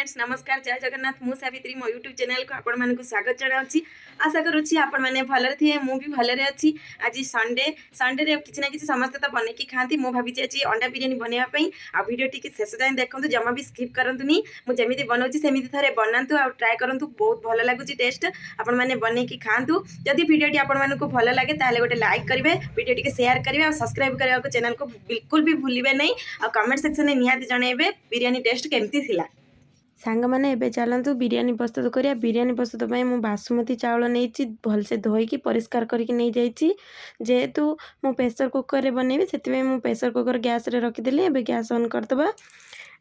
Friends नमस्कार जय जगन्नाथ मु सावित्री मो यूट्यूब चैनल को आपण मानक स्वागत जनाऊँगी। आशा करुच्ची आपण मैंने भलरे थे मु भी भलरे अच्छी। आज संडे रे किसी ना किसी समस्ते तो बनैकी खाती मु भावी आज अंडा बिरियानी बनवाई आ वीडियो टी शेष जाए देखूँ जमा भी स्किप करतुनि मुझे बनाऊँगी सेमती थे बनातु आ ट्राए करूँ बहुत भल लगुच टेस्ट आपण मैंने बनैकी खातु। जदि वीडियो आपण मानक भल लगे ताले गोटे लाइक करेंगे वीडियो टी शेयर करेंगे और सब्सक्राइब करने को चैनल को बिल्कुल भी भूलिए नहीं आ कमेंट सेक्शन में निहाती जनइबे बिरियानी टेस्ट केमती थिला। सांग मैंने एबे चलतु बिरियानी प्रस्तुत करिया। बिरियानी प्रस्तुत पर मु बासमती चावल नहीं भलसे धोईकी परिष्कार करके नहीं जाइए जेहेतु मु प्रेसर कुकर रे बनैबी से मु प्रेसर कुकर गैस रे रखीदेली। एबे गैस ऑन करदबा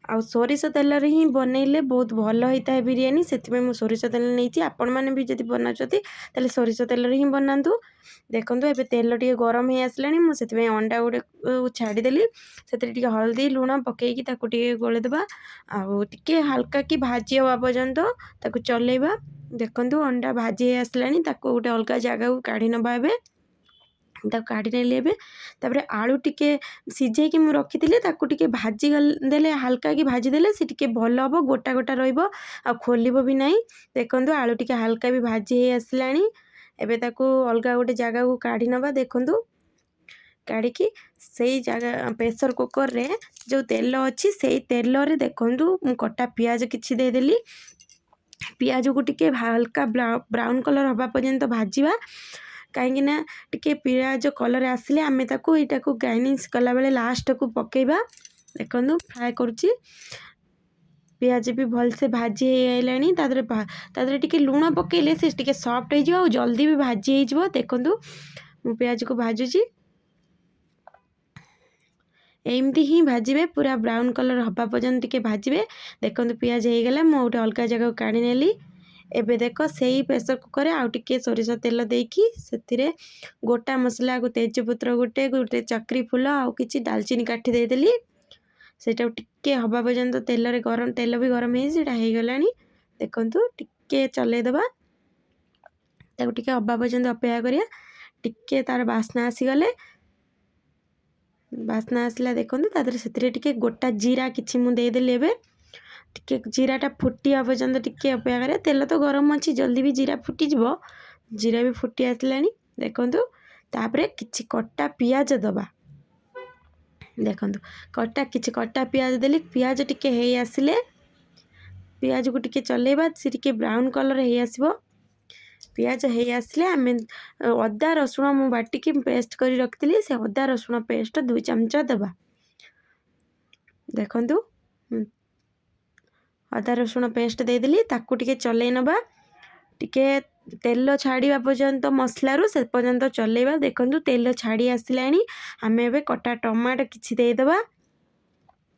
आ सोरिष तेल रे ही बनैले बहुत भल होता है बिरियानी से मु सोरिष तेल नहीं। आपण मैंने भी जब बनाते ताले सोरिष तेल रे ही बनातु। देखो एबे तेल टे गरम हो आसलानी मुझे अंडा गोटे छाड़देली से हल्दी लुण पकईकी गोलेदबा आगे हल्का कि भाजी हवा पर्यंत ताकू चलेबा। देखो अंडा भाजी आसलानी गोटे अलग जगह को काढ़ी नवा एबे काढ़ी नेली। तापर आलू टिके सीझे मुझे रखी टे भाजी देले हल्का कि भाजी देले सी टे भल हम गोटा गोटा रहा खोलब भी ना। देखो आलू टिके हल्का भी भाजी आसलानी एबे ताकू अलग गोटे जगह को काढ़ी नवा। देखु काढ़ी से जगह प्रेसर कुकर रे जो तेल अच्छी से तेल रे देखु कटा पियाज किछि देदेली। पियाज को टिके हल्का ब्राउन कलर हवा पर्यंत भाजवा कहीं टिके पियाज कलर आसिले आमे ताकू एटा को गार्निश कला बेले लास्ट को पकेबा। देखो फ्राए करुच्ची पियाज भी भल से भाजी आइलानी तादरे टिके लुण पकेले से टिके सॉफ्ट हो जल्दी भी भाजी हो। देखो मु पियाज को भाजुची एमती ही भाजबे पूरा ब्राउन कलर हवा पर्यंत टिके भाजबे। देखो पियाज हो गला मु गोटे अलग जगह काढ़ी नेली। एबे देख से प्रेसर कुकर आउ टिके सोरिष तेल देकी से गोटा मसला को तेजपत्र गोटे गोटे चक्री फूल आउ किछि दालचीनी काठी देदेली सेटा टिके हवा पर्यंत तेल रे गरम तेल भी गरम हो गलानी। देखो टिके चलेदबा ताको टिके हवा पर्यंत अपेक्षा करिया टिके तार बास्ना आसीगले बास्ना आसला। देखो तादरे से टिके गोटा जीरा किछि मु देदेली एबे टिके जीराटा फुटिया पर्यंत टिके अपेक्षा करिया। तेल तो गरम अच्छी जल्दी भी जीरा फुटीज जीरा भी फुटी आसलानी। देखो तापरे किछि कटा पियाज दबा। देखो कटा पियाज देली पियाज टिके हे आसिले पियाज को टिके चलेबा सी टिके ब्राउन कलर हे आसीबो। पियाज हे आसिले आमे अदा रसुण मु बाटिकी पेस्ट करी रखिली से अदा रसुण पेस्ट 2 चमचा दबा। देखो अदा रसुण पेस्ट देदेली ताकू टिके चलै नबा टिके तेल छाड़ा पर्यंत मसलू से पर्यंत चलेबा। देखो तेल छाड़ी आसलानी आमे एबे कटा टमाटो किछि देदबा।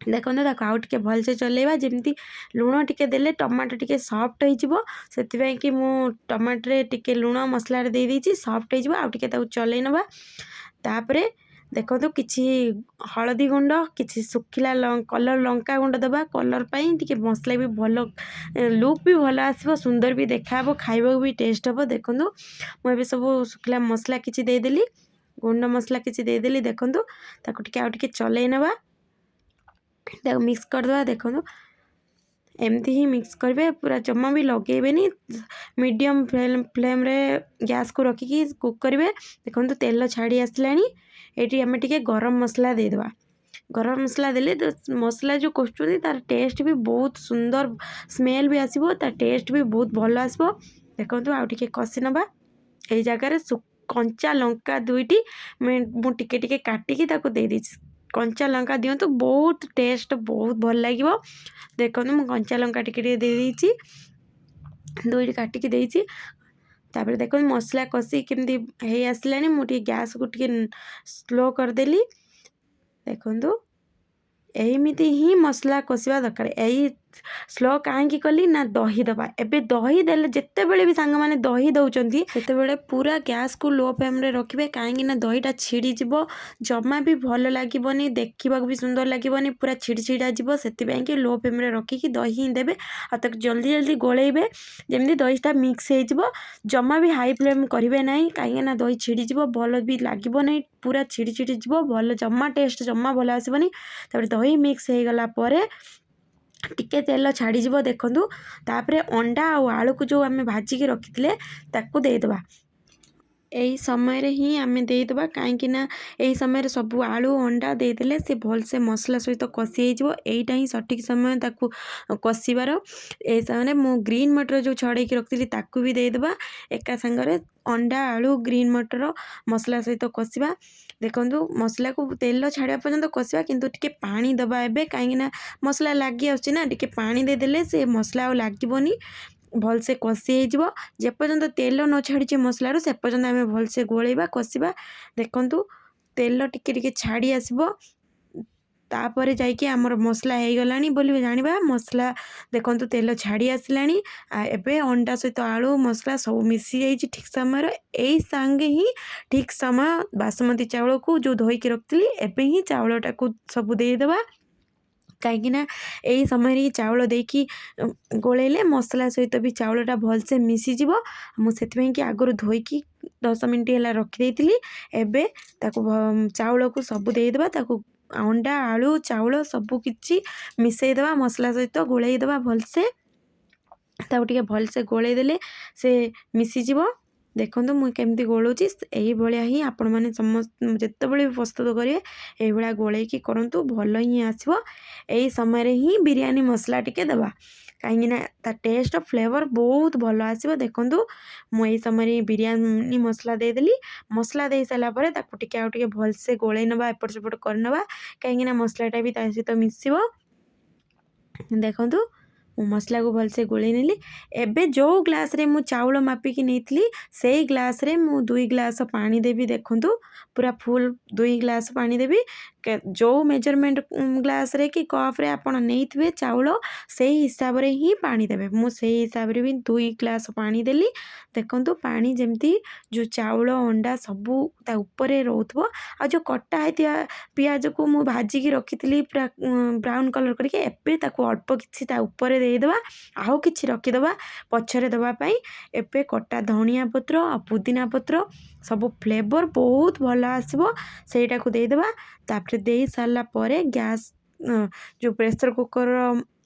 देखो आउ टिके भल से चलेबा जेमती लुण टिके देले टमाटो टिके सॉफ्ट हो से कि मु टमाटो रे टिके लुण मसला रे दे देछि सॉफ्ट हो आउ टिके ताऊ चलै नबा। तापरे देखो किछि हलदी गुंड किछि सुखिला कलर लंका गुंड दबा कलर पाई टिके मसला भी भल लुक भी भल आसबो सुंदर भी देखाबो खाइबो भी टेस्ट हबो। देखो मु सब सुखिला मसला किछि देदेली गुंड मसला किछि देदेली। देखो ताकू टिके आउ टिके चलै नबा मिक्स करदबा। देखो एमती ही मिक्स करेंगे पूरा जमा भी लगेबेनी मीडियम फ्लेम रे गैस को रखिकी कुक करेंगे। देखो तेल छाड़ी आसलानी ये आम टे गरम मसला देदबा। गरम मसला देले तो मसला जो कषुँच तार टेस्ट भी बहुत सुंदर स्मेल भी आसबो तार टेस्ट भी बहुत भल आसबो। देखो आउ टिके कषि नबा ए जगार कंचा लंका 2टी मु टिके टिके काटिकी ताको दे देछि। कंचा लंका दिंतु बहुत टेस्ट बहुत भल लगे। देखो मु कंचा लंका टिके दे देछि 2टी काटिकी देछि। तापर देखो मसला कषि केमती हे आसलानी मुझे गैस को टिके स्लो करदेली। देखो एमिति ही मसला कषिबा दरकार यही स्लो कहीं कली ना दही दबा। एबे दही देले जिते बेले भी सांग माने दही दउचंती सेते बेले पूरा गैस को लो फ्लेम रे रखिबे कहीं ना दहीटा छिड़ी जिवो जमा भी भल लागिबोनी देखिबा भी सुंदर लागिबोनी पूरा छिड़ी छिड़ा जिवो। सेति पई कि लो फ्लेम रे रखिकी दही देबे आ तक जल्दी जल्दी गोलेइबे जेमती दहीटा मिक्स हे जिवो। जमा भी हाई फ्लेम करिवे नाही कहीं ना दही छिड़ी जिवो भल भी लागिबो नाही पूरा छिड़ी छिड़ी जिवो भल जमा टेस्ट जमा भल आसीबोनी। तापर दही मिक्स हे गला परे टिके तेल छाड़ीज देखूँ तापर अंडा और आलू को जो आम भाजिकी रखी ताकू देदेबा यही समय ही आम देदेबा कहीं यही समय सब आलू अंडा देदेले सी भलसे मसला सहित कषि होटा ही सठिक समय ताकू कषिबार यही समय मु ग्रीन मटर जो छड़े रखी ताकू भी देदेबा एका सांगरे अंडा आलू ग्रीन मटर मसला सहित कषिबा देखूँ मसला को तेल छाड़ा पर्यंत कषिबा किंतु टिके पानी दबा एबे कहीं मसला लगी आसुची ना टिके पानी देदेले से मसला आ लागोनी भलसे कषि जेपर्यंत तेल न छाड़ी मसलार से पर्यंत आम भलसे गोलेबा कषिबा देखूँ तेल टिके टिके छाड़ी आसब तापर जाइए आमर मसला हो गलानी बोली जानिबा मसला देखूँ तेल छाड़ी आसला एबे अंडा सहित आलू मसला सब मिसी जाइए ठीक समय यही सांगे ही ठीक समय बासमती चावल को जो धोईकी रखी एबे ही चावलटा को सब देदेबा कहीं यही समय चावल देकी गोलेले मसला सहित भी चावलटा भलसे मिसीज मुझे कि आगुरी धोईकी 10 मिनट है रखी एबे ताकू चावल को सब देदेबा ताकू अंडा आलू चावल सबू किछि मिसईदेवा मसला सहित गोलईदेवा भलसे ताकू टिके भलसे गोलईदेले से मिसीज देखूँ मुझे केमती गोलूची यही भाया ही आपण मैंने समस्त जितेबाला भी प्रस्तुत करेंगे यही गोलैकी करूँ भल ही आसो यही समय ही बिरयानी मसला टिके दबा कहीं ता टेस्ट फ्लेवर बहुत भल आसो देखूँ मुझे समय बिरयानी मसला देदेली मसला दे सारापर टिके आउ टिके भलसे गोलै नवा एपट सेपट करनवा कहीं मसलाटा भी ता सहित मिसिबो देखूँ मसला को भलसे गोलै नेली एबे जो ग्लास रे मु चावल मापिकी नहीं से ग्लास रे मु 2 ग्लास पानी देवी देखूँ पूरा फुल 2 ग्लास पानी देवी जो मेजरमेंट ग्लास रे कि कप रे आपण नहीं चावल से हिसाब रे ही पानी देवे मु से हिसाब रे भी 2 ग्लास पानी देली देखूँ पानी जमती जो चावल अंडा सबू ता ऊपर रोथबो आ जो कटा है पियाज को मु भाजिकी रखी पूरा ब्राउन कलर करके एबे ताकू अल्प किछि ता ऊपर देदेबा आउ किछि रखीदेबा पछरे देवाई एबे कटा धनिया पत्र आ पुदीना पत्र सब फ्लेवर बहुत भल आसबो सेटा को देदेबा तापर दे सारा परे गैस जो प्रेशर कुकर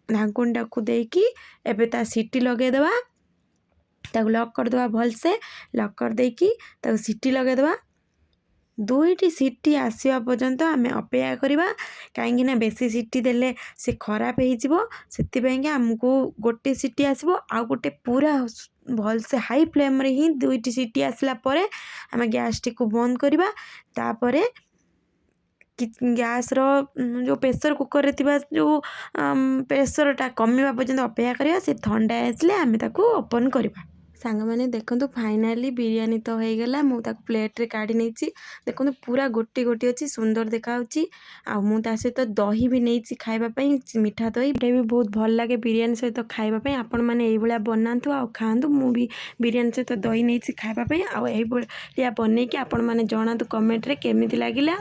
ढांकुणटा को देकी एबे ता सीटी लगेदेबा ताकू लॉक करदेबा भलसे लॉक कर देकी ताकू सीटी लगेदेबा 2टी सीटी आसवा पर्यंत आम अपेक्षा करवा कहीं बेसी सीटी देले से खराब हो आमको गोटे सीटी आसबो आ गोटे पूरा भलसे हाई फ्लेम रे ही 2टी सीटी आसला परे आम गैस टी को बंद करवा तापरे गैस रो जो प्रेशर कुकर रे थिबा जो प्रेशरटा कमिबा पर्यंत अपेक्षा करवा से ठंडा आसले आम ताकू ओपन करवा सांग मैंने देखूँ फाइनाली बिरयानी तो हो गला मुझे प्लेट्रे काढ़ी नहीं देखूँ पूरा गोटी गोटी अच्छी सुंदर देखा आ सहित दही भी नहीं खावाई मीठा दही भी बहुत भल लगे बिरयानी सहित खावाई आपण मैंने ये बनातु आ खातु मुझे बिरयानी सहित दही नहीं खावाई आ बनईकि आपण मैंने जनातु कमेंट रे केमिति लागिला।